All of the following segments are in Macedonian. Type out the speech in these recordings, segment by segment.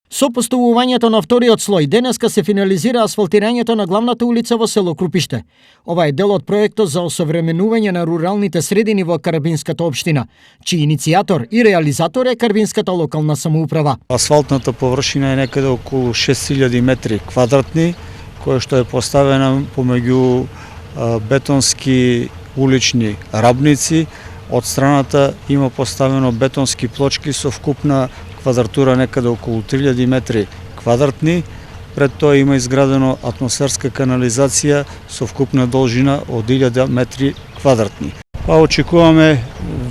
Со поставувањето на вториот слој, денеска се финализира асфалтирањето на главната улица во село Крупиште. Ова е дел од проектот за осовременување на руралните средини во Карбинската општина, чиј иницијатор и реализатор е Карбинската локална самоуправа. Асфалтната површина е некаде околу 6000 метри квадратни, која што е поставена помеѓу бетонски улични рабници. Од страната има поставено бетонски плочки со вкупна квадратура некаде околу 3000 метри квадратни. Пред тоа има изградено атмосферска канализација со вкупна должина од 1000 метри квадратни. Па очекуваме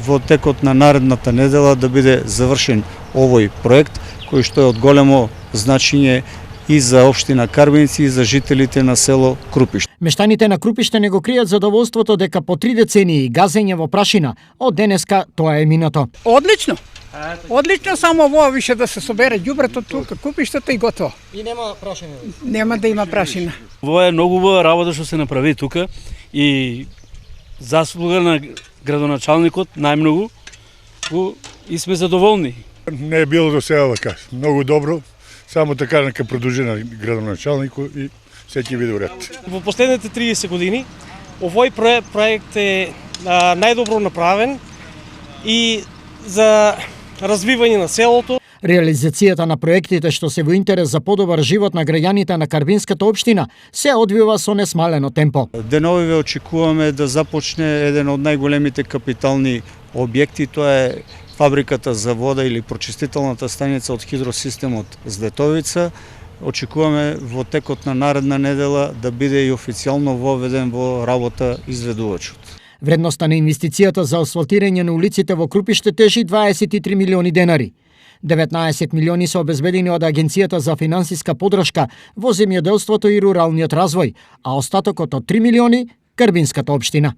во текот на наредната недела да биде завршен овој проект, кој што е од големо значење и за општина Карбинци и за жителите на село Крупиште. Мештаните на Крупиште не го кријат задоволството дека по 3 децении газење во прашина, од денеска тоа е минато. Одлично. Одлично, само во више да се собере ѓубрето тука, купиштата и готово. И нема прашина? Нема да има прашина. Ова е многу убава работа што се направи тука и заслуга на градоначалникот најмногу и сме задоволни. Не е било до сега така. Многу добро. Само така нека продолжи на градоначалникот и се ќе биде уред. Во последните 30 години овој проект е најдобро направен и за развивање на селото. Реализацијата на проектите што се во интерес за подобар живот на граѓаните на Карбинската општина се одвива со несмалено темпо. Деновиве очекуваме да започне еден од најголемите капитални објекти, тоа е фабриката за вода или прочистителната станица од хидросистемот Злетовица. Очекуваме во текот на наредна недела да биде и официјално воведен во работа изведувачот. Вредноста на инвестицијата за асфалтирање на улиците во Крупиште тежи 23 милиони денари. 19 милиони се обезбедени од Агенцијата за финансиска поддршка во земјоделството и руралниот развој, а остатокот од 3 милиони Карбинската општина.